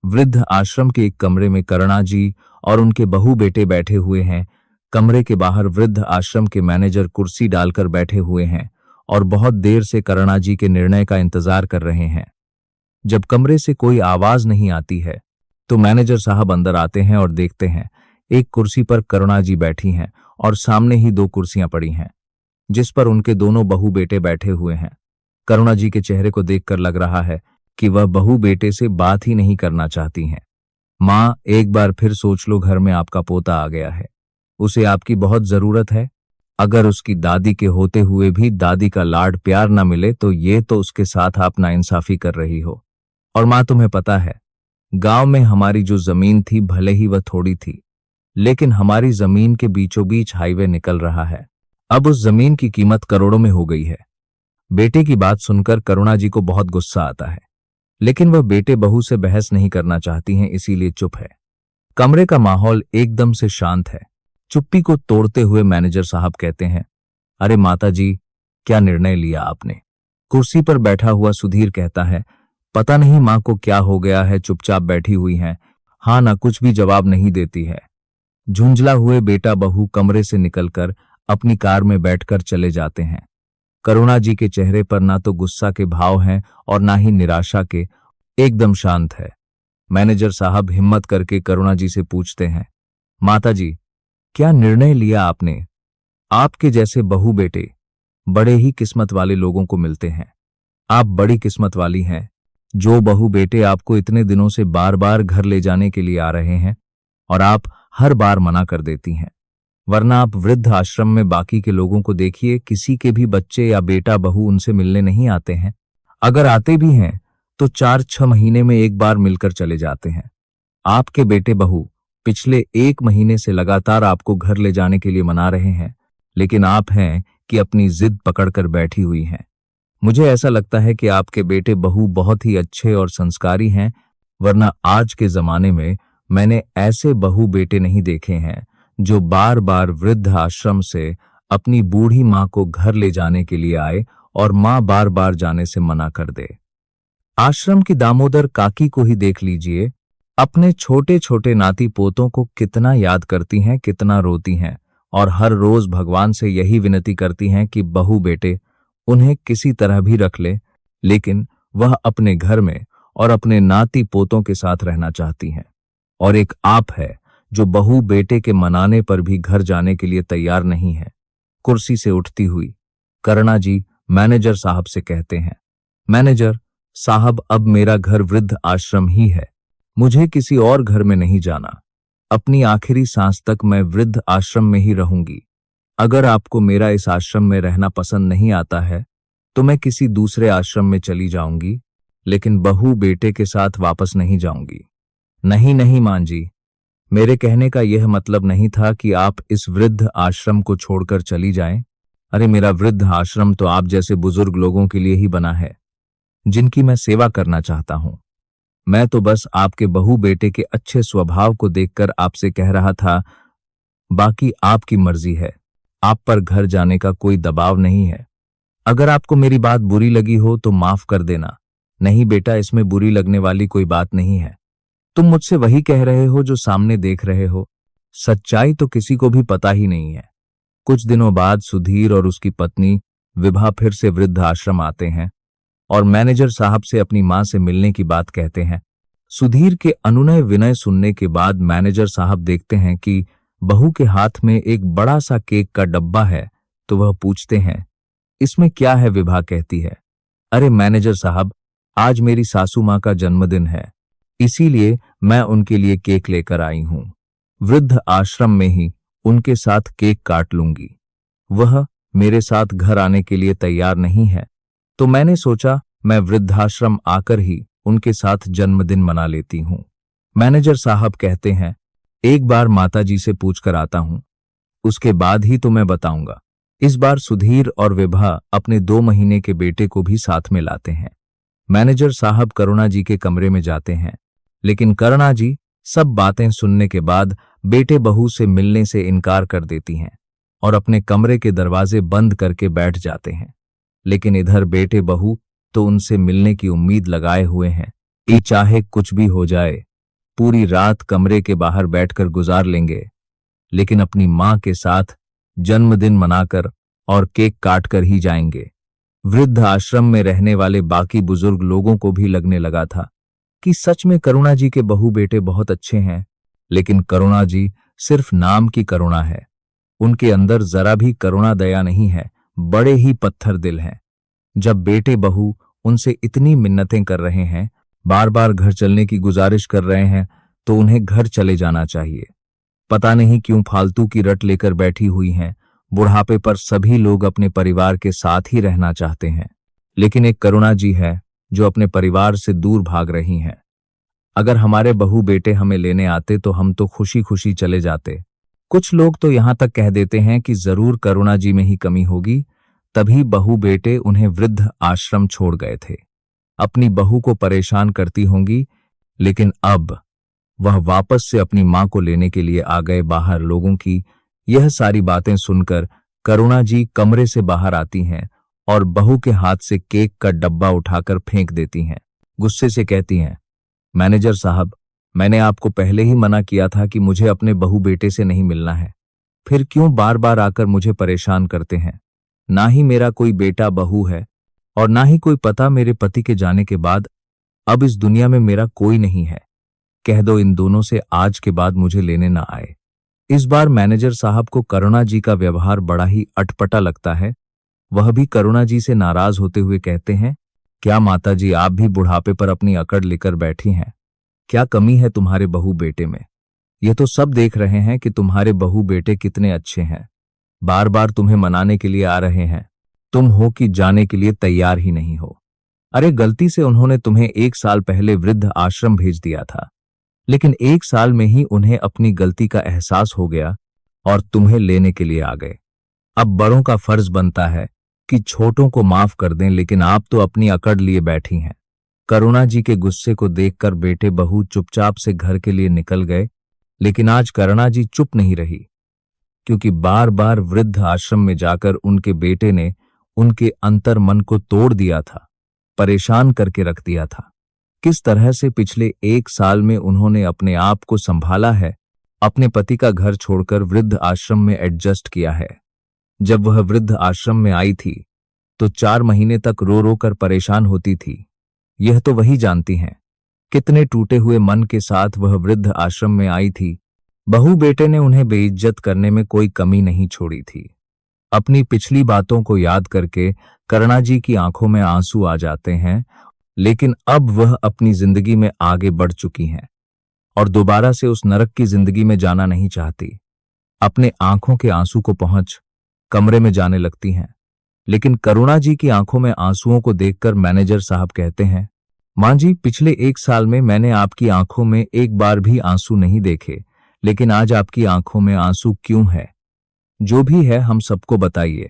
वृद्ध आश्रम के एक कमरे में करुणा जी और उनके बहू बेटे बैठे हुए हैं। कमरे के बाहर वृद्ध आश्रम के मैनेजर कुर्सी डालकर बैठे हुए हैं और बहुत देर से करुणा जी के निर्णय का इंतजार कर रहे हैं। जब कमरे से कोई आवाज नहीं आती है तो मैनेजर साहब अंदर आते हैं और देखते हैं एक कुर्सी पर करुणा जी बैठी हैं और सामने ही दो कुर्सियां पड़ी हैं जिस पर उनके दोनों बहू बेटे बैठे हुए हैं। करुणा जी के चेहरे को देखकर लग रहा है कि वह बहू बेटे से बात ही नहीं करना चाहती हैं। माँ, एक बार फिर सोच लो, घर में आपका पोता आ गया है, उसे आपकी बहुत जरूरत है। अगर उसकी दादी के होते हुए भी दादी का लाड प्यार न मिले तो ये तो उसके साथ आप नाइंसाफी कर रही हो। और माँ, तुम्हें पता है, गांव में हमारी जो जमीन थी भले ही वह थोड़ी थी, लेकिन हमारी जमीन के बीचों बीच हाईवे निकल रहा है। अब उस जमीन की कीमत करोड़ों में हो गई है। बेटे की बात सुनकर करुणा जी को बहुत गुस्सा आता है, लेकिन वह बेटे बहू से बहस नहीं करना चाहती हैं, इसीलिए चुप है। कमरे का माहौल एकदम से शांत है। चुप्पी को तोड़ते हुए मैनेजर साहब कहते हैं, अरे माता जी, क्या निर्णय लिया आपने? कुर्सी पर बैठा हुआ सुधीर कहता है, पता नहीं माँ को क्या हो गया है, चुपचाप बैठी हुई हैं, हाँ ना कुछ भी जवाब नहीं देती है। झुंझला हुए बेटा बहू कमरे से निकलकर अपनी कार में बैठकर चले जाते हैं। करुणा जी के चेहरे पर ना तो गुस्सा के भाव हैं और ना ही निराशा के, एकदम शांत है। मैनेजर साहब हिम्मत करके करुणा जी से पूछते हैं, माता जी, क्या निर्णय लिया आपने? आपके जैसे बहू बेटे बड़े ही किस्मत वाले लोगों को मिलते हैं। आप बड़ी किस्मत वाली हैं। जो बहू बेटे आपको इतने दिनों से बार बार घर ले जाने के लिए आ रहे हैं और आप हर बार मना कर देती हैं। वरना आप वृद्ध आश्रम में बाकी के लोगों को देखिए, किसी के भी बच्चे या बेटा बहू उनसे मिलने नहीं आते हैं। अगर आते भी हैं तो 4-6 महीने में एक बार मिलकर चले जाते हैं। आपके बेटे बहू पिछले 1 महीने से लगातार आपको घर ले जाने के लिए मना रहे हैं, लेकिन आप हैं कि अपनी जिद पकड़कर बैठी हुई हैं। मुझे ऐसा लगता है कि आपके बेटे बहू बहुत ही अच्छे और संस्कारी हैं, वरना आज के जमाने में मैंने ऐसे बहू बेटे नहीं देखे हैं जो बार बार वृद्ध आश्रम से अपनी बूढ़ी माँ को घर ले जाने के लिए आए और माँ बार बार जाने से मना कर दे। आश्रम की दामोदर काकी को ही देख लीजिए, अपने छोटे छोटे नाती पोतों को कितना याद करती हैं, कितना रोती हैं और हर रोज भगवान से यही विनती करती हैं कि बहू बेटे उन्हें किसी तरह भी रख ले, लेकिन वह अपने घर में और अपने नाती पोतों के साथ रहना चाहती हैं। और एक आप है जो बहू बेटे के मनाने पर भी घर जाने के लिए तैयार नहीं है। कुर्सी से उठती हुई करुणा जी मैनेजर साहब से कहते हैं, मैनेजर साहब, अब मेरा घर वृद्ध आश्रम ही है, मुझे किसी और घर में नहीं जाना। अपनी आखिरी सांस तक मैं वृद्ध आश्रम में ही रहूंगी। अगर आपको मेरा इस आश्रम में रहना पसंद नहीं आता है तो मैं किसी दूसरे आश्रम में चली जाऊंगी, लेकिन बहू बेटे के साथ वापस नहीं जाऊंगी। नहीं नहीं मां जी, मेरे कहने का यह मतलब नहीं था कि आप इस वृद्ध आश्रम को छोड़कर चली जाएं। अरे मेरा वृद्ध आश्रम तो आप जैसे बुजुर्ग लोगों के लिए ही बना है, जिनकी मैं सेवा करना चाहता हूं। मैं तो बस आपके बहू बेटे के अच्छे स्वभाव को देखकर आपसे कह रहा था, बाकी आपकी मर्जी है। आप पर घर जाने का कोई दबाव नहीं है। अगर आपको मेरी बात बुरी लगी हो तो माफ कर देना। नहीं बेटा, इसमें बुरी लगने वाली कोई बात नहीं है। तुम मुझसे वही कह रहे हो जो सामने देख रहे हो। सच्चाई तो किसी को भी पता ही नहीं है। कुछ दिनों बाद सुधीर और उसकी पत्नी विभा फिर से वृद्ध आश्रम आते हैं और मैनेजर साहब से अपनी मां से मिलने की बात कहते हैं। सुधीर के अनुनय विनय सुनने के बाद मैनेजर साहब देखते हैं कि बहू के हाथ में एक बड़ा सा केक का डब्बा है, तो वह पूछते हैं, इसमें क्या है? विभा कहती है, अरे मैनेजर साहब, आज मेरी सासू मां का जन्मदिन है, इसीलिए मैं उनके लिए केक लेकर आई हूं। वृद्ध आश्रम में ही उनके साथ केक काट लूंगी। वह मेरे साथ घर आने के लिए तैयार नहीं है, तो मैंने सोचा मैं वृद्धाश्रम आकर ही उनके साथ जन्मदिन मना लेती हूं। मैनेजर साहब कहते हैं, एक बार माताजी से पूछकर आता हूं, उसके बाद ही तो मैं बताऊंगा। इस बार सुधीर और विभा अपने 2 महीने के बेटे को भी साथ में लाते हैं। मैनेजर साहब करुणा जी के कमरे में जाते हैं, लेकिन करुणा जी सब बातें सुनने के बाद बेटे बहू से मिलने से इनकार कर देती हैं और अपने कमरे के दरवाजे बंद करके बैठ जाते हैं। लेकिन इधर बेटे बहू तो उनसे मिलने की उम्मीद लगाए हुए हैं कि चाहे कुछ भी हो जाए पूरी रात कमरे के बाहर बैठकर गुजार लेंगे, लेकिन अपनी मां के साथ जन्मदिन मनाकर और केक काटकर ही जाएंगे। वृद्ध आश्रम में रहने वाले बाकी बुजुर्ग लोगों को भी लगने लगा था कि सच में करुणा जी के बहू बेटे बहुत अच्छे हैं, लेकिन करुणा जी सिर्फ नाम की करुणा है। उनके अंदर जरा भी करुणा दया नहीं है, बड़े ही पत्थर दिल हैं। जब बेटे बहू उनसे इतनी मिन्नतें कर रहे हैं, बार बार घर चलने की गुजारिश कर रहे हैं, तो उन्हें घर चले जाना चाहिए। पता नहीं क्यों फालतू की रट लेकर बैठी हुई हैं। बुढ़ापे पर सभी लोग अपने परिवार के साथ ही रहना चाहते हैं, लेकिन एक करुणा जी है जो अपने परिवार से दूर भाग रही हैं। अगर हमारे बहू बेटे हमें लेने आते तो हम तो खुशी खुशी चले जाते। कुछ लोग तो यहां तक कह देते हैं कि जरूर करुणा जी में ही कमी होगी, तभी बहू बेटे उन्हें वृद्ध आश्रम छोड़ गए थे। अपनी बहू को परेशान करती होंगी, लेकिन अब वह वापस से अपनी मां को लेने के लिए आ गए। बाहर लोगों की यह सारी बातें सुनकर करुणा जी कमरे से बाहर आती हैं और बहू के हाथ से केक का डब्बा उठाकर फेंक देती हैं। गुस्से से कहती हैं, मैनेजर साहब, मैंने आपको पहले ही मना किया था कि मुझे अपने बहू बेटे से नहीं मिलना है, फिर क्यों बार बार आकर मुझे परेशान करते हैं। ना ही मेरा कोई बेटा बहू है और ना ही कोई पता। मेरे पति के जाने के बाद अब इस दुनिया में मेरा कोई नहीं है। कह दो इन दोनों से आज के बाद मुझे लेने ना आए। इस बार मैनेजर साहब को करुणा जी का व्यवहार बड़ा ही अटपटा लगता है। वह भी करुणा जी से नाराज होते हुए कहते हैं, क्या माता जी, आप भी बुढ़ापे पर अपनी अकड़ लेकर बैठी हैं? क्या कमी है तुम्हारे बहू बेटे में? ये तो सब देख रहे हैं कि तुम्हारे बहू बेटे कितने अच्छे हैं। बार बार तुम्हें मनाने के लिए आ रहे हैं, तुम हो कि जाने के लिए तैयार ही नहीं हो। अरे गलती से उन्होंने तुम्हें 1 साल पहले वृद्ध आश्रम भेज दिया था, लेकिन 1 साल में ही उन्हें अपनी गलती का एहसास हो गया और तुम्हें लेने के लिए आ गए। अब बड़ों का फर्ज बनता है कि छोटों को माफ कर दें, लेकिन आप तो अपनी अकड़ लिए बैठी हैं। करुणा जी के गुस्से को देखकर बेटे बहू चुपचाप से घर के लिए निकल गए, लेकिन आज करुणा जी चुप नहीं रही, क्योंकि बार बार वृद्ध आश्रम में जाकर उनके बेटे ने उनके अंतर मन को तोड़ दिया था, परेशान करके रख दिया था। किस तरह से पिछले 1 साल में उन्होंने अपने आप को संभाला है, अपने पति का घर छोड़कर वृद्ध आश्रम में एडजस्ट किया है। जब वह वृद्ध आश्रम में आई थी तो 4 महीने तक रो रो कर परेशान होती थी। यह तो वही जानती हैं। कितने टूटे हुए मन के साथ वह वृद्ध आश्रम में आई थी। बहू बेटे ने उन्हें बेइज्जत करने में कोई कमी नहीं छोड़ी थी। अपनी पिछली बातों को याद करके करुणा जी की आंखों में आंसू आ जाते हैं, लेकिन अब वह अपनी जिंदगी में आगे बढ़ चुकी हैं और दोबारा से उस नरक की जिंदगी में जाना नहीं चाहती। अपने आंखों के आंसू को पहुंच कमरे में जाने लगती हैं, लेकिन करुणा जी की आंखों में आंसुओं को देखकर मैनेजर साहब कहते हैं, मां जी, पिछले 1 साल में मैंने आपकी आंखों में एक बार भी आंसू नहीं देखे, लेकिन आज आपकी आंखों में आंसू क्यों है? जो भी है हम सबको बताइए,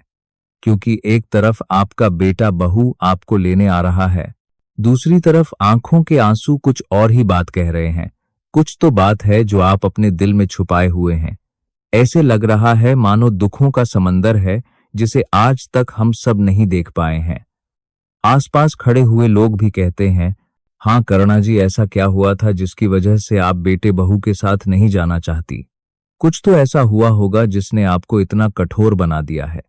क्योंकि एक तरफ आपका बेटा बहू आपको लेने आ रहा है, दूसरी तरफ आंखों के आंसू कुछ और ही बात कह रहे हैं। कुछ तो बात है जो आप अपने दिल में छुपाए हुए हैं। ऐसे लग रहा है मानो दुखों का समंदर है जिसे आज तक हम सब नहीं देख पाए हैं। आसपास खड़े हुए लोग भी कहते हैं, हाँ करुणा जी, ऐसा क्या हुआ था जिसकी वजह से आप बेटे बहू के साथ नहीं जाना चाहती? कुछ तो ऐसा हुआ होगा जिसने आपको इतना कठोर बना दिया है।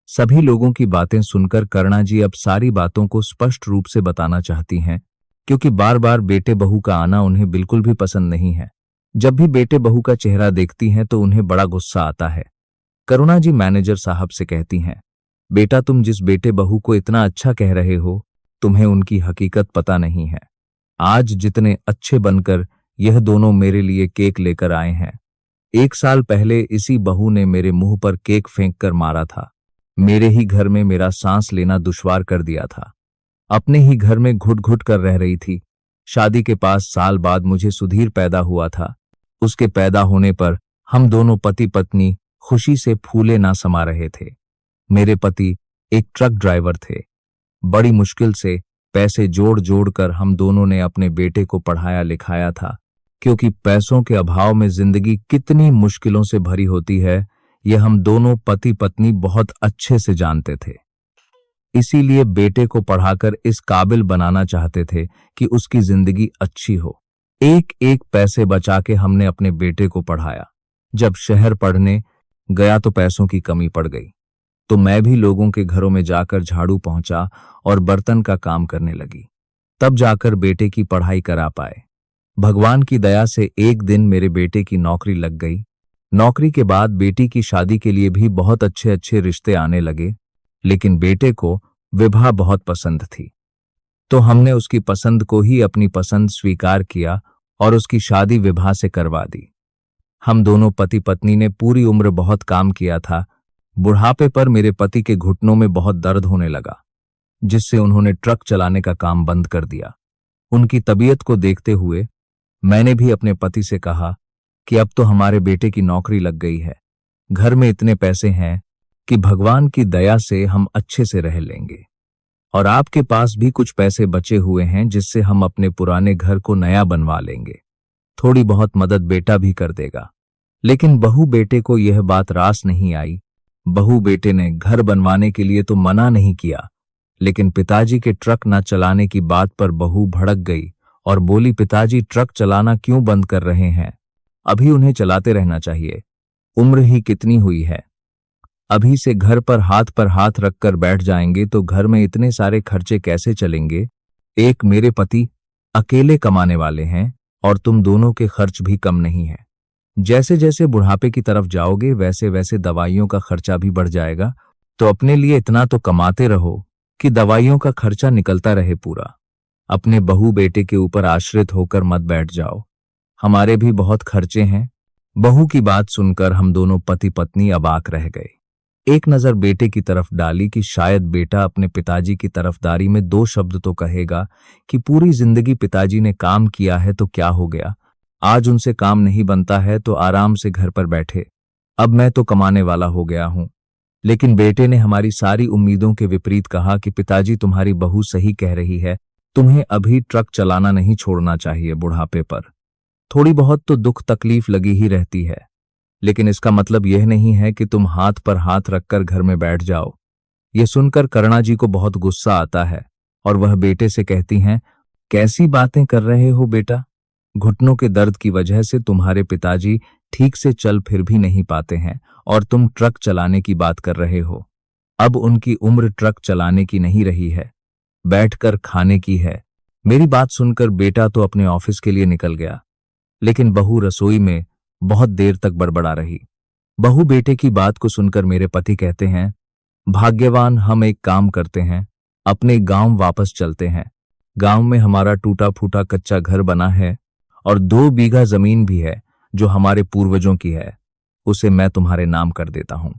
सभी लोगों की बातें सुनकर करुणा जी अब सारी बातों को स्पष्ट रूप से बताना चाहती हैं, क्योंकि बार बार बेटे बहू का आना उन्हें बिल्कुल भी पसंद नहीं है। जब भी बेटे बहू का चेहरा देखती हैं तो उन्हें बड़ा गुस्सा आता है। करुणा जी मैनेजर साहब से कहती हैं, बेटा, तुम जिस बेटे बहू को इतना अच्छा कह रहे हो, तुम्हें उनकी हकीकत पता नहीं है। आज जितने अच्छे बनकर यह दोनों मेरे लिए केक लेकर आए हैं, 1 साल पहले इसी बहू ने मेरे मुंह पर केक फेंक कर मारा था। मेरे ही घर में मेरा सांस लेना दुश्वार कर दिया था। अपने ही घर में घुट घुट कर रह रही थी। शादी के 5 साल बाद मुझे सुधीर पैदा हुआ था। उसके पैदा होने पर हम दोनों पति पत्नी खुशी से फूले ना समा रहे थे। मेरे पति एक ट्रक ड्राइवर थे। बड़ी मुश्किल से पैसे जोड़ जोड़ कर हम दोनों ने अपने बेटे को पढ़ाया लिखाया था, क्योंकि पैसों के अभाव में जिंदगी कितनी मुश्किलों से भरी होती है, यह हम दोनों पति पत्नी बहुत अच्छे से जानते थे। इसीलिए बेटे को पढ़ाकर इस काबिल बनाना चाहते थे कि उसकी जिंदगी अच्छी हो। एक एक पैसे बचा के हमने अपने बेटे को पढ़ाया। जब शहर पढ़ने गया तो पैसों की कमी पड़ गई, तो मैं भी लोगों के घरों में जाकर झाड़ू पहुंचा और बर्तन का काम करने लगी। तब जाकर बेटे की पढ़ाई करा पाए। भगवान की दया से एक दिन मेरे बेटे की नौकरी लग गई। नौकरी के बाद बेटी की शादी के लिए भी बहुत अच्छे अच्छे रिश्ते आने लगे, लेकिन बेटे को विवाह बहुत पसंद थी, तो हमने उसकी पसंद को ही अपनी पसंद स्वीकार किया और उसकी शादी विवाह से करवा दी। हम दोनों पति पत्नी ने पूरी उम्र बहुत काम किया था। बुढ़ापे पर मेरे पति के घुटनों में बहुत दर्द होने लगा, जिससे उन्होंने ट्रक चलाने का काम बंद कर दिया। उनकी तबीयत को देखते हुए मैंने भी अपने पति से कहा कि अब तो हमारे बेटे की नौकरी लग गई है, घर में इतने पैसे हैं कि भगवान की दया से हम अच्छे से रह लेंगे, और आपके पास भी कुछ पैसे बचे हुए हैं जिससे हम अपने पुराने घर को नया बनवा लेंगे। थोड़ी बहुत मदद बेटा भी कर देगा। लेकिन बहू बेटे को यह बात रास नहीं आई। बहू बेटे ने घर बनवाने के लिए तो मना नहीं किया, लेकिन पिताजी के ट्रक न चलाने की बात पर बहू भड़क गई और बोली, पिताजी ट्रक चलाना क्यों बंद कर रहे हैं? अभी उन्हें चलाते रहना चाहिए, उम्र ही कितनी हुई है। अभी से घर पर हाथ रखकर बैठ जाएंगे तो घर में इतने सारे खर्चे कैसे चलेंगे? एक मेरे पति अकेले कमाने वाले हैं और तुम दोनों के खर्च भी कम नहीं है। जैसे जैसे बुढ़ापे की तरफ जाओगे वैसे वैसे दवाइयों का खर्चा भी बढ़ जाएगा, तो अपने लिए इतना तो कमाते रहो कि दवाइयों का खर्चा निकलता रहे पूरा। अपने बहू बेटे के ऊपर आश्रित होकर मत बैठ जाओ, हमारे भी बहुत खर्चे हैं। बहू की बात सुनकर हम दोनों पति पत्नी अबाक रह गए। एक नजर बेटे की तरफ डाली कि शायद बेटा अपने पिताजी की तरफदारी में दो शब्द तो कहेगा कि पूरी जिंदगी पिताजी ने काम किया है तो क्या हो गया, आज उनसे काम नहीं बनता है तो आराम से घर पर बैठे, अब मैं तो कमाने वाला हो गया हूं। लेकिन बेटे ने हमारी सारी उम्मीदों के विपरीत कहा कि पिताजी तुम्हारी बहू सही कह रही है, तुम्हें अभी ट्रक चलाना नहीं छोड़ना चाहिए। बुढ़ापे पर थोड़ी बहुत तो दुख तकलीफ लगी ही रहती है, लेकिन इसका मतलब यह नहीं है कि तुम हाथ पर हाथ रखकर घर में बैठ जाओ। ये सुनकर करुणा जी को बहुत गुस्सा आता है और वह बेटे से कहती हैं, कैसी बातें कर रहे हो बेटा? घुटनों के दर्द की वजह से तुम्हारे पिताजी ठीक से चल फिर भी नहीं पाते हैं और तुम ट्रक चलाने की बात कर रहे हो। अब उनकी उम्र ट्रक चलाने की नहीं रही है, बैठकर खाने की है। मेरी बात सुनकर बेटा तो अपने ऑफिस के लिए निकल गया, लेकिन बहू रसोई में बहुत देर तक बड़बड़ा रही। बहू बेटे की बात को सुनकर मेरे पति कहते हैं, भाग्यवान, हम एक काम करते हैं, अपने गांव वापस चलते हैं। गांव में हमारा टूटा फूटा कच्चा घर बना है और 2 बीघा जमीन भी है जो हमारे पूर्वजों की है, उसे मैं तुम्हारे नाम कर देता हूं।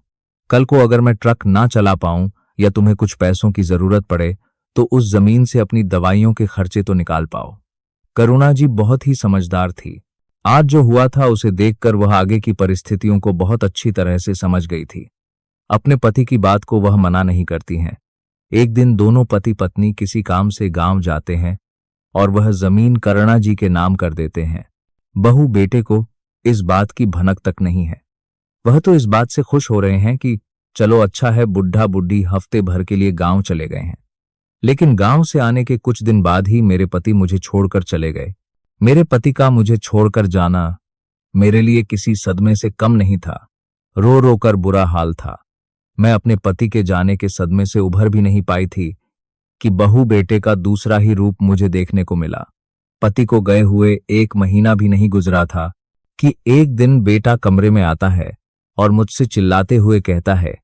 कल को अगर मैं ट्रक ना चला पाऊं या तुम्हें कुछ पैसों की जरूरत पड़े तो उस जमीन से अपनी दवाइयों के खर्चे तो निकाल पाओ। करुणा जी बहुत ही समझदार थी। आज जो हुआ था उसे देखकर वह आगे की परिस्थितियों को बहुत अच्छी तरह से समझ गई थी। अपने पति की बात को वह मना नहीं करती हैं। एक दिन दोनों पति पत्नी किसी काम से गांव जाते हैं और वह जमीन करुणा जी के नाम कर देते हैं। बहू बेटे को इस बात की भनक तक नहीं है। वह तो इस बात से खुश हो रहे हैं कि चलो अच्छा है, बुढ़ा बुढ़ी हफ्ते भर के लिए गांव चले गए हैं। लेकिन गांव से आने के कुछ दिन बाद ही मेरे पति मुझे छोड़कर चले गए। मेरे पति का मुझे छोड़कर जाना मेरे लिए किसी सदमे से कम नहीं था। रो रो कर बुरा हाल था। मैं अपने पति के जाने के सदमे से उभर भी नहीं पाई थी कि बहू बेटे का दूसरा ही रूप मुझे देखने को मिला। पति को गए हुए 1 महीना भी नहीं गुजरा था कि एक दिन बेटा कमरे में आता है और मुझसे चिल्लाते हुए कहता है,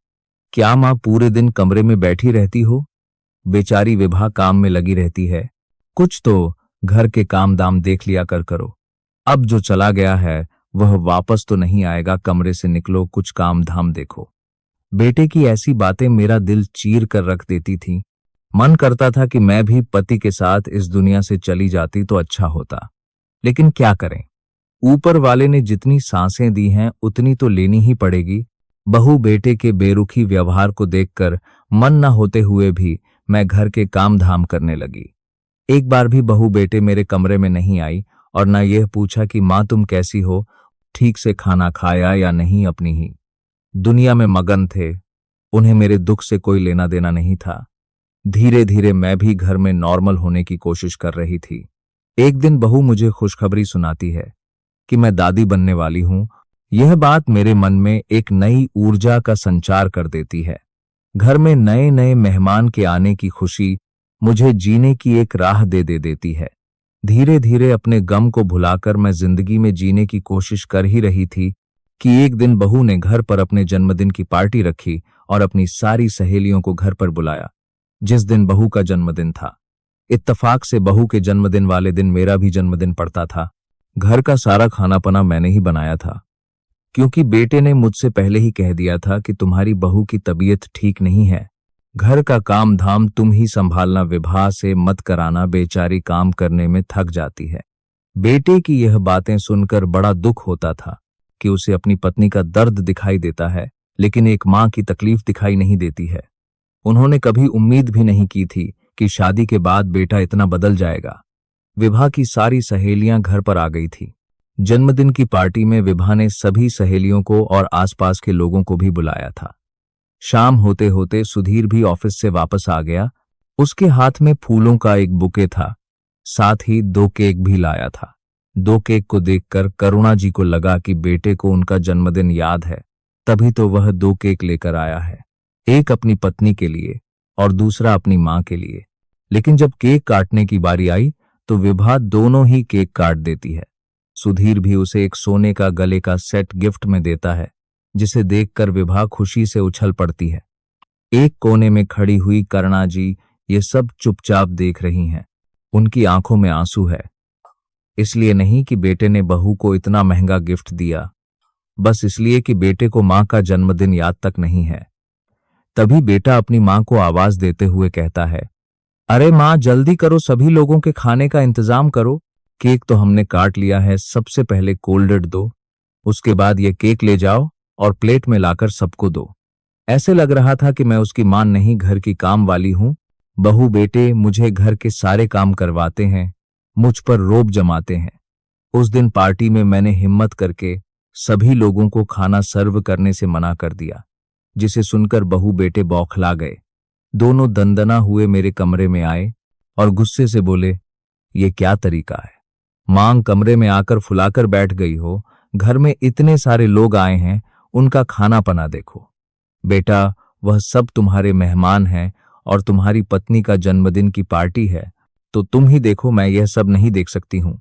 क्या मां पूरे दिन कमरे में बैठी रहती हो? बेचारी विभा काम में लगी रहती है, कुछ तो घर के काम दाम देख लिया करो। अब जो चला गया है वह वापस तो नहीं आएगा, कमरे से निकलो, कुछ काम धाम देखो। बेटे की ऐसी बातें मेरा दिल चीर कर रख देती थी। मन करता था कि मैं भी पति के साथ इस दुनिया से चली जाती तो अच्छा होता, लेकिन क्या करें, ऊपर वाले ने जितनी सांसें दी हैं उतनी तो लेनी ही पड़ेगी। बहू बेटे के बेरुखी व्यवहार को देखकर मन न होते हुए भी मैं घर के काम धाम करने लगी। एक बार भी बहू बेटे मेरे कमरे में नहीं आई और न यह पूछा कि माँ तुम कैसी हो, ठीक से खाना खाया या नहीं। अपनी ही दुनिया में मगन थे, उन्हें मेरे दुख से कोई लेना देना नहीं था। धीरे धीरे मैं भी घर में नॉर्मल होने की कोशिश कर रही थी। एक दिन बहू मुझे खुशखबरी सुनाती है कि मैं दादी बनने वाली हूं। यह बात मेरे मन में एक नई ऊर्जा का संचार कर देती है। घर में नए नए मेहमान के आने की खुशी मुझे जीने की एक राह दे देती है। धीरे धीरे अपने गम को भुलाकर मैं जिंदगी में जीने की कोशिश कर ही रही थी कि एक दिन बहू ने घर पर अपने जन्मदिन की पार्टी रखी और अपनी सारी सहेलियों को घर पर बुलाया। जिस दिन बहू का जन्मदिन था, इत्तेफाक से बहू के जन्मदिन वाले दिन मेरा भी जन्मदिन पड़ता था। घर का सारा खाना पना मैंने ही बनाया था, क्योंकि बेटे ने मुझसे पहले ही कह दिया था कि तुम्हारी बहू की तबीयत ठीक नहीं है, घर का काम धाम तुम ही संभालना, विवाह से मत कराना, बेचारी काम करने में थक जाती है। बेटे की यह बातें सुनकर बड़ा दुख होता था कि उसे अपनी पत्नी का दर्द दिखाई देता है, लेकिन एक मां की तकलीफ दिखाई नहीं देती है। उन्होंने कभी उम्मीद भी नहीं की थी कि शादी के बाद बेटा इतना बदल जाएगा। विभा की सारी सहेलियां घर पर आ गई थी। जन्मदिन की पार्टी में विभा ने सभी सहेलियों को और आसपास के लोगों को भी बुलाया था। शाम होते होते सुधीर भी ऑफिस से वापस आ गया। उसके हाथ में फूलों का एक बुके था, साथ ही 2 केक भी लाया था। 2 केक को देखकर करुणा जी को लगा कि बेटे को उनका जन्मदिन याद है, तभी तो वह 2 केक लेकर आया है, एक अपनी पत्नी के लिए और दूसरा अपनी मां के लिए। लेकिन जब केक काटने की बारी आई तो विभा दोनों ही केक काट देती है। सुधीर भी उसे एक सोने का गले का सेट गिफ्ट में देता है, जिसे देखकर विभा खुशी से उछल पड़ती है। एक कोने में खड़ी हुई करुणा जी ये सब चुपचाप देख रही हैं। उनकी आंखों में आंसू है, इसलिए नहीं कि बेटे ने बहू को इतना महंगा गिफ्ट दिया, बस इसलिए कि बेटे को मां का जन्मदिन याद तक नहीं है। तभी बेटा अपनी मां को आवाज देते हुए कहता है, अरे मां, जल्दी करो, सभी लोगों के खाने का इंतजाम करो। केक तो हमने काट लिया है, सबसे पहले कोल्डेड दो, उसके बाद ये केक ले जाओ और प्लेट में लाकर सबको दो। ऐसे लग रहा था कि मैं उसकी मां नहीं, घर की काम वाली हूं। बहू बेटे मुझे घर के सारे काम करवाते हैं, मुझ पर रोब जमाते हैं। उस दिन पार्टी में मैंने हिम्मत करके सभी लोगों को खाना सर्व करने से मना कर दिया, जिसे सुनकर बहू बेटे बौखला गए। दोनों दंदना हुए मेरे कमरे में आए और गुस्से से बोले, ये क्या तरीका है? मांग कमरे में आकर फुलाकर बैठ गई हो, घर में इतने सारे लोग आए हैं, उनका खाना पना देखो। बेटा, वह सब तुम्हारे मेहमान हैं और तुम्हारी पत्नी का जन्मदिन की पार्टी है, तो तुम ही देखो, मैं यह सब नहीं देख सकती हूं।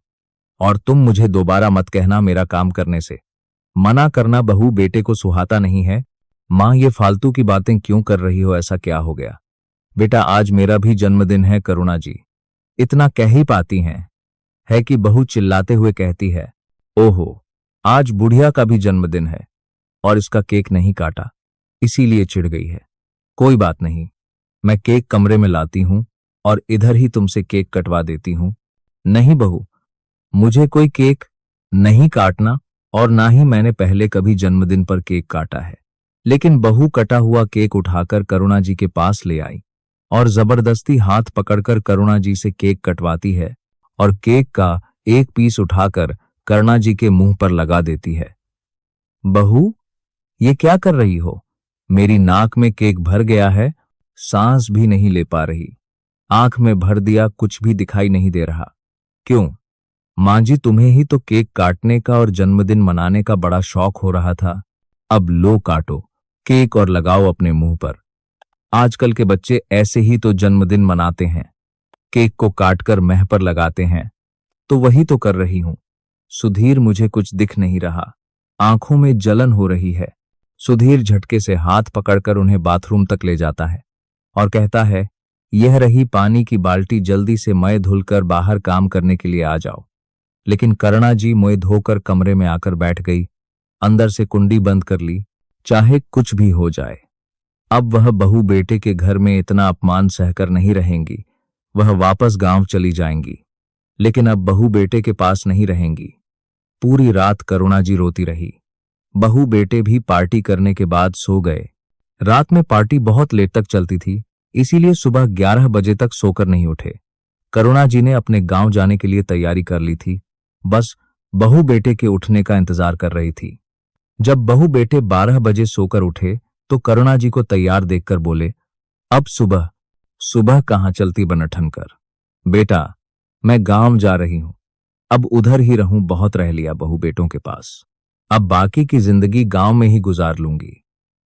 और तुम मुझे दोबारा मत कहना मेरा काम करने से। मना करना बहू बेटे को सुहाता नहीं है। मां, ये फालतू की बातें क्यों कर रही हो? ऐसा क्या हो गया? बेटा, आज मेरा भी जन्मदिन है, करुणा जी इतना कह ही पाती हैं। है कि बहू चिल्लाते हुए कहती है, ओहो, आज बुढ़िया का भी जन्मदिन है और इसका केक नहीं काटा, इसीलिए चिढ़ गई है। कोई बात नहीं, मैं केक कमरे में लाती हूं और इधर ही तुमसे केक कटवा देती हूं। नहीं बहू, मुझे कोई केक नहीं काटना और ना ही मैंने पहले कभी जन्मदिन पर केक काटा है। लेकिन बहू कटा हुआ केक उठाकर करुणा जी के पास ले आई और जबरदस्ती हाथ पकड़कर करुणा जी से केक कटवाती है और केक का एक पीस उठाकर करुणा जी के मुंह पर लगा देती है। बहू, ये क्या कर रही हो? मेरी नाक में केक भर गया है, सांस भी नहीं ले पा रही। आंख में भर दिया, कुछ भी दिखाई नहीं दे रहा। क्यों? मां जी, तुम्हें ही तो केक काटने का और जन्मदिन मनाने का बड़ा शौक हो रहा था। अब लो, काटो केक और लगाओ अपने मुंह पर। आजकल के बच्चे ऐसे ही तो जन्मदिन मनाते हैं, केक को काटकर मुंह पर लगाते हैं, तो वही तो कर रही हूं। सुधीर, मुझे कुछ दिख नहीं रहा, आंखों में जलन हो रही है। सुधीर झटके से हाथ पकड़कर उन्हें बाथरूम तक ले जाता है और कहता है, यह रही पानी की बाल्टी, जल्दी से मुंह धुलकर बाहर काम करने के लिए आ जाओ। लेकिन करुणा जी मुंह धोकर कमरे में आकर बैठ गई, अंदर से कुंडी बंद कर ली, चाहे कुछ भी हो जाए। अब वह बहू बेटे के घर में इतना अपमान सहकर नहीं रहेंगी, वह वापस गांव चली जाएंगी। लेकिन अब बहू बेटे के पास नहीं रहेंगी। पूरी रात करुणा जी रोती रही। बहू बेटे भी पार्टी करने के बाद सो गए। रात में पार्टी बहुत लेट तक चलती थी, इसीलिए सुबह 11 बजे तक सोकर नहीं उठे। करुणा जी ने अपने गांव जाने के लिए तैयारी कर ली थी, बस बहू बेटे के उठने का इंतजार कर रही थी। जब बहू बेटे 12 बजे सोकर उठे तो करुणा जी को तैयार देखकर बोले, अब सुबह सुबह कहाँ चलती बनठन कर? बेटा, मैं गांव जा रही हूं। अब उधर ही रहूं, बहुत रह लिया बहू बेटों के पास। अब बाकी की जिंदगी गांव में ही गुजार लूंगी।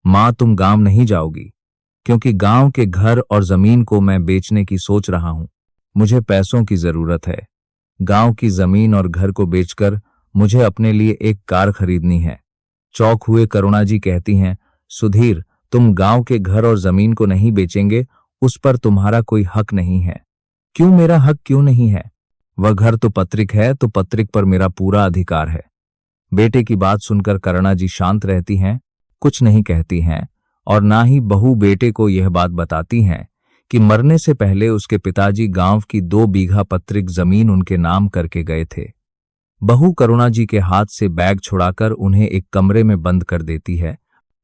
माँ, तुम गांव नहीं जाओगी? क्योंकि गांव के घर और जमीन को मैं बेचने की सोच रहा हूं। मुझे पैसों की जरूरत है। गांव की जमीन और घर को बेचकर मुझे अपने लिए एक कार खरीदनी है। चौंक हुए करुणा जी कहती हैं, सुधीर, तुम गांव के घर और जमीन को नहीं बेचेंगे, उस पर तुम्हारा कोई हक नहीं है। क्यों, मेरा हक क्यों नहीं है? वह घर तो पत्रिक है, तो पत्रिक पर मेरा पूरा अधिकार है। बेटे की बात सुनकर करुणा जी शांत रहती हैं, कुछ नहीं कहती हैं, और ना ही बहू बेटे को यह बात बताती हैं कि मरने से पहले उसके पिताजी गांव की 2 बीघा पत्रिक जमीन उनके नाम करके गए थे। बहू करुणा जी के हाथ से बैग छुड़ाकर उन्हें एक कमरे में बंद कर देती है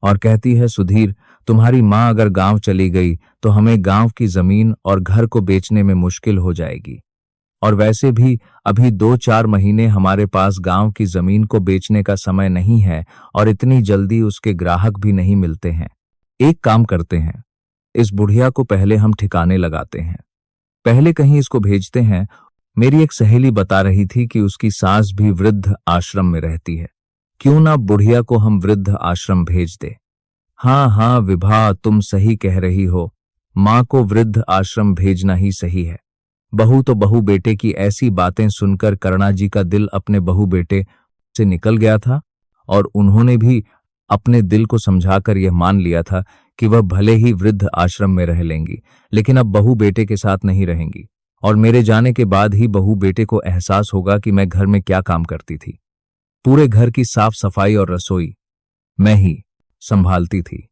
और कहती है, सुधीर, तुम्हारी माँ अगर गांव चली गई तो हमें गांव की जमीन और घर को बेचने में मुश्किल हो जाएगी। और वैसे भी अभी 2-4 महीने हमारे पास गांव की जमीन को बेचने का समय नहीं है और इतनी जल्दी उसके ग्राहक भी नहीं मिलते हैं। एक काम करते हैं, इस बुढ़िया को पहले हम ठिकाने लगाते हैं। पहले कहीं इसको भेजते हैं। मेरी एक सहेली बता रही थी कि उसकी सास भी वृद्ध आश्रम में रहती है। क्यों ना बुढ़िया को हम वृद्ध आश्रम भेज दे। हाँ हाँ विभा, तुम सही कह रही हो। माँ को वृद्ध आश्रम भेजना ही सही है। बहू बेटे की ऐसी बातें सुनकर करुणा जी का दिल अपने बहू बेटे से निकल गया था और उन्होंने भी अपने दिल को समझाकर यह मान लिया था कि वह भले ही वृद्ध आश्रम में रह लेंगी, लेकिन अब बहू बेटे के साथ नहीं रहेंगी। और मेरे जाने के बाद ही बहू बेटे को एहसास होगा कि मैं घर में क्या काम करती थी। पूरे घर की साफ सफाई और रसोई मैं ही संभालती थी।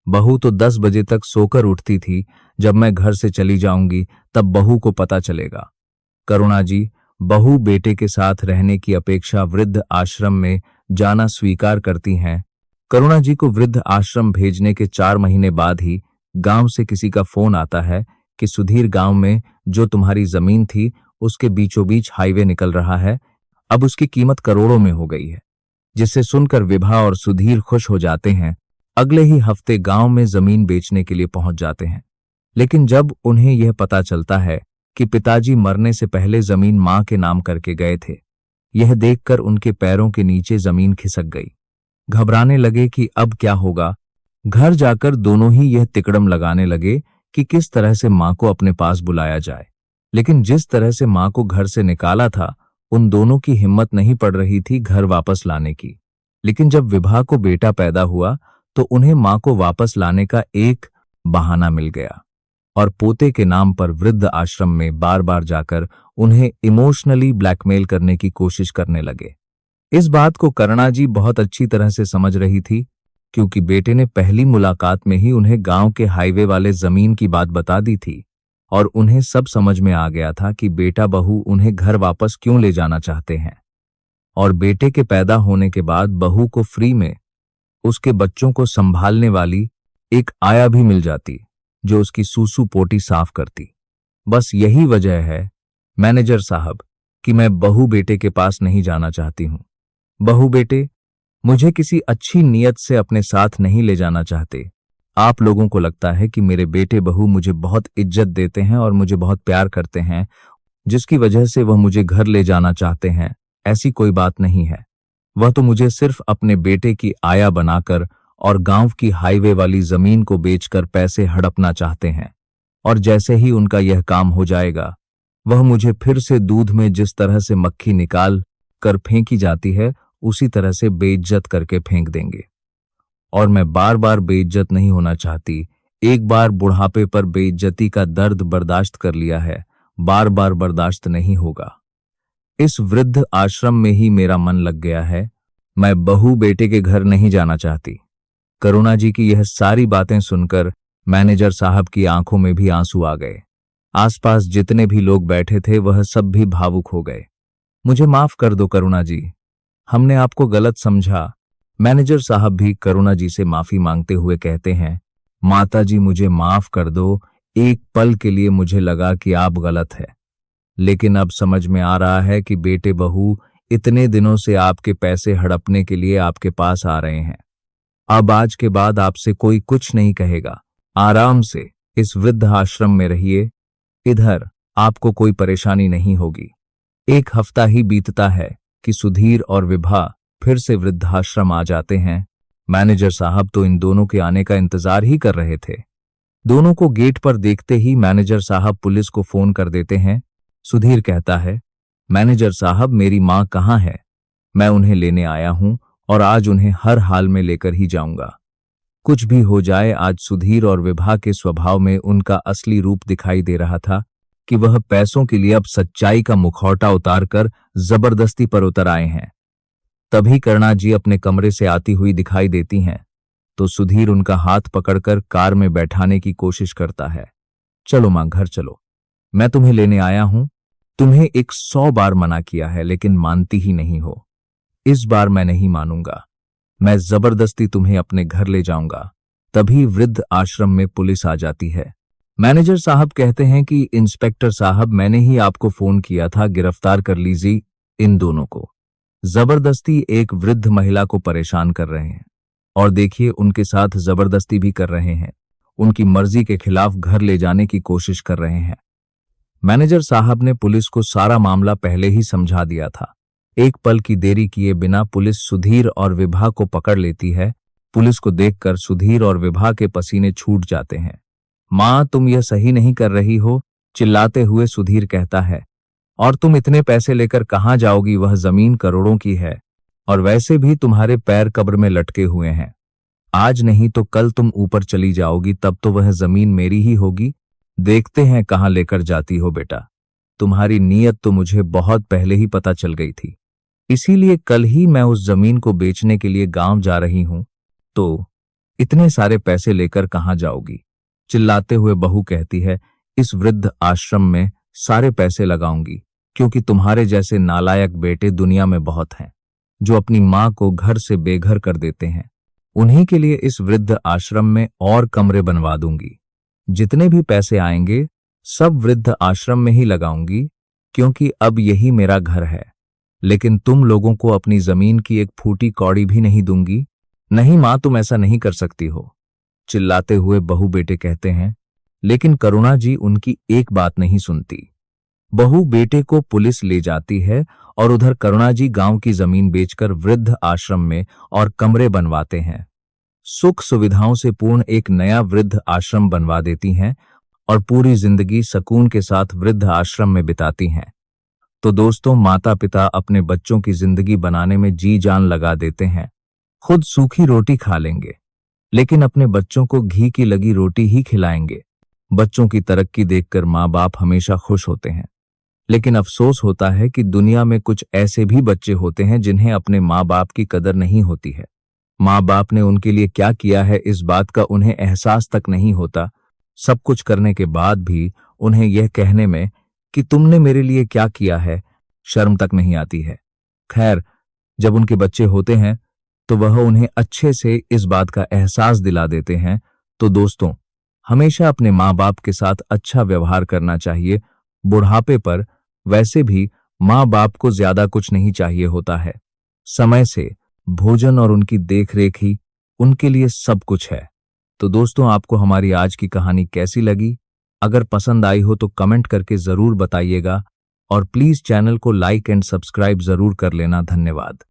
बहू तो 10 बजे तक सोकर उठती थी। जब मैं घर से चली जाऊंगी तब बहू को पता चलेगा। करुणा जी बहू बेटे के साथ रहने की अपेक्षा वृद्ध आश्रम में जाना स्वीकार करती हैं। करुणा जी को वृद्ध आश्रम भेजने के 4 महीने बाद ही गांव से किसी का फोन आता है कि सुधीर, गांव में जो तुम्हारी जमीन थी उसके बीचों बीच हाईवे निकल रहा है। अब उसकी कीमत करोड़ों में हो गई है। जिसे सुनकर विभा और सुधीर खुश हो जाते हैं। अगले ही हफ्ते गांव में जमीन बेचने के लिए पहुंच जाते हैं। लेकिन जब उन्हें यह पता चलता है कि पिताजी मरने से पहले जमीन मां के नाम करके गए थे, यह देखकर उनके पैरों के नीचे जमीन खिसक गई। घबराने लगे कि अब क्या होगा। घर जाकर दोनों ही यह तिकड़म लगाने लगे कि किस तरह से मां को अपने पास बुलाया जाए। लेकिन जिस तरह से मां को घर से निकाला था, उन दोनों की हिम्मत नहीं पड़ रही थी घर वापस लाने की। लेकिन जब विभा को बेटा पैदा हुआ तो उन्हें मां को वापस लाने का एक बहाना मिल गया और पोते के नाम पर वृद्ध आश्रम में बार बार जाकर उन्हें इमोशनली ब्लैकमेल करने की कोशिश करने लगे। इस बात को करुणा जी बहुत अच्छी तरह से समझ रही थी, क्योंकि बेटे ने पहली मुलाकात में ही उन्हें गांव के हाईवे वाले जमीन की बात बता दी थी और उन्हें सब समझ में आ गया था कि बेटा बहू उन्हें घर वापस क्यों ले जाना चाहते हैं। और बेटे के पैदा होने के बाद बहू को फ्री में उसके बच्चों को संभालने वाली एक आया भी मिल जाती जो उसकी सूसू पोटी साफ करती। बस यही वजह है मैनेजर साहब कि मैं बहू बेटे के पास नहीं जाना चाहती हूं। बहू बेटे मुझे किसी अच्छी नीयत से अपने साथ नहीं ले जाना चाहते। आप लोगों को लगता है कि मेरे बेटे बहू मुझे बहुत इज्जत देते हैं और मुझे बहुत प्यार करते हैं, जिसकी वजह से वह मुझे घर ले जाना चाहते हैं। ऐसी कोई बात नहीं है। वह तो मुझे सिर्फ अपने बेटे की आया बनाकर और गांव की हाईवे वाली जमीन को बेचकर पैसे हड़पना चाहते हैं। और जैसे ही उनका यह काम हो जाएगा, वह मुझे फिर से दूध में जिस तरह से मक्खी निकाल कर फेंकी जाती है, उसी तरह से बेइज्जत करके फेंक देंगे। और मैं बार बार बेइज्जत नहीं होना चाहती। एक बार बुढ़ापे पर बेइज्जती का दर्द बर्दाश्त कर लिया है, बार बार बर्दाश्त नहीं होगा। इस वृद्ध आश्रम में ही मेरा मन लग गया है। मैं बहू बेटे के घर नहीं जाना चाहती। करुणा जी की यह सारी बातें सुनकर मैनेजर साहब की आंखों में भी आंसू आ गए। आसपास जितने भी लोग बैठे थे वह सब भी भावुक हो गए। मुझे माफ कर दो करुणा जी, हमने आपको गलत समझा। मैनेजर साहब भी करुणा जी से माफी मांगते हुए कहते हैं, माता जी मुझे माफ कर दो। एक पल के लिए मुझे लगा कि आप गलत है, लेकिन अब समझ में आ रहा है कि बेटे बहू इतने दिनों से आपके पैसे हड़पने के लिए आपके पास आ रहे हैं। अब आज के बाद आपसे कोई कुछ नहीं कहेगा। आराम से इस वृद्ध आश्रम में रहिए। इधर आपको कोई परेशानी नहीं होगी। एक हफ्ता ही बीतता है कि सुधीर और विभा फिर से वृद्धाश्रम आ जाते हैं। मैनेजर साहब तो इन दोनों के आने का इंतजार ही कर रहे थे। दोनों को गेट पर देखते ही मैनेजर साहब पुलिस को फोन कर देते हैं। सुधीर कहता है, मैनेजर साहब, मेरी मां कहाँ है? मैं उन्हें लेने आया हूं और आज उन्हें हर हाल में लेकर ही जाऊंगा। कुछ भी हो जाए, आज सुधीर और विभा के स्वभाव में उनका असली रूप दिखाई दे रहा था कि वह पैसों के लिए अब सच्चाई का मुखौटा उतारकर जबरदस्ती पर उतर आए हैं। तभी करुणा जी अपने कमरे से आती हुई दिखाई देती हैं, तो सुधीर उनका हाथ पकड़कर कार में बैठाने की कोशिश करता है। चलो मां, घर चलो, मैं तुम्हें लेने आया हूं। तुम्हें 100 बार मना किया है लेकिन मानती ही नहीं हो। इस बार मैं नहीं मानूंगा, मैं जबरदस्ती तुम्हें अपने घर ले जाऊंगा। तभी वृद्ध आश्रम में पुलिस आ जाती है। मैनेजर साहब कहते हैं कि इंस्पेक्टर साहब, मैंने ही आपको फोन किया था, गिरफ्तार कर लीजिए इन दोनों को। जबरदस्ती एक वृद्ध महिला को परेशान कर रहे हैं और देखिए उनके साथ जबरदस्ती भी कर रहे हैं। उनकी मर्जी के खिलाफ घर ले जाने की कोशिश कर रहे हैं। मैनेजर साहब ने पुलिस को सारा मामला पहले ही समझा दिया था। एक पल की देरी किए बिना पुलिस सुधीर और विभा को पकड़ लेती है। पुलिस को देखकर सुधीर और विभा के पसीने छूट जाते हैं। मां, तुम यह सही नहीं कर रही हो, चिल्लाते हुए सुधीर कहता है। और तुम इतने पैसे लेकर कहां जाओगी? वह जमीन करोड़ों की है और वैसे भी तुम्हारे पैर कब्र में लटके हुए हैं। आज नहीं तो कल तुम ऊपर चली जाओगी, तब तो वह जमीन मेरी ही होगी। देखते हैं कहां लेकर जाती हो बेटा। तुम्हारी नीयत तो मुझे बहुत पहले ही पता चल गई थी, इसीलिए कल ही मैं उस जमीन को बेचने के लिए गांव जा रही हूं। तो इतने सारे पैसे लेकर कहां जाओगी? चिल्लाते हुए बहू कहती है, इस वृद्ध आश्रम में सारे पैसे लगाऊंगी, क्योंकि तुम्हारे जैसे नालायक बेटे दुनिया में बहुत हैं, जो अपनी मां को घर से बेघर कर देते हैं। उन्हीं के लिए इस वृद्ध आश्रम में और कमरे बनवा दूंगी। जितने भी पैसे आएंगे सब वृद्ध आश्रम में ही लगाऊंगी, क्योंकि अब यही मेरा घर है। लेकिन तुम लोगों को अपनी जमीन की एक फूटी कौड़ी भी नहीं दूंगी। नहीं मां, तुम ऐसा नहीं कर सकती हो, चिल्लाते हुए बहू बेटे कहते हैं। लेकिन करुणा जी उनकी एक बात नहीं सुनती। बहू बेटे को पुलिस ले जाती है और उधर करुणा जी गांव की जमीन बेचकर वृद्ध आश्रम में और कमरे बनवाते हैं। सुख सुविधाओं से पूर्ण एक नया वृद्ध आश्रम बनवा देती हैं और पूरी जिंदगी सुकून के साथ वृद्ध आश्रम में बिताती हैं। तो दोस्तों, माता पिता अपने बच्चों की जिंदगी बनाने में जी जान लगा देते हैं। खुद सूखी रोटी खा लेंगे लेकिन अपने बच्चों को घी की लगी रोटी ही खिलाएंगे। बच्चों की तरक्की देखकर माँ बाप हमेशा खुश होते हैं, लेकिन अफसोस होता है कि दुनिया में कुछ ऐसे भी बच्चे होते हैं जिन्हें अपने माँ बाप की कदर नहीं होती है। माँ बाप ने उनके लिए क्या किया है इस बात का उन्हें एहसास तक नहीं होता। सब कुछ करने के बाद भी उन्हें यह कहने में कि तुमने मेरे लिए क्या किया है, शर्म तक नहीं आती है। खैर, जब उनके बच्चे होते हैं तो वह उन्हें अच्छे से इस बात का एहसास दिला देते हैं। तो दोस्तों, हमेशा अपने माँ बाप के साथ अच्छा व्यवहार करना चाहिए। बुढ़ापे पर वैसे भी माँ बाप को ज्यादा कुछ नहीं चाहिए होता है। समय से भोजन और उनकी देखरेख ही उनके लिए सब कुछ है। तो दोस्तों, आपको हमारी आज की कहानी कैसी लगी? अगर पसंद आई हो तो कमेंट करके जरूर बताइएगा और प्लीज चैनल को लाइक एंड सब्सक्राइब जरूर कर लेना। धन्यवाद।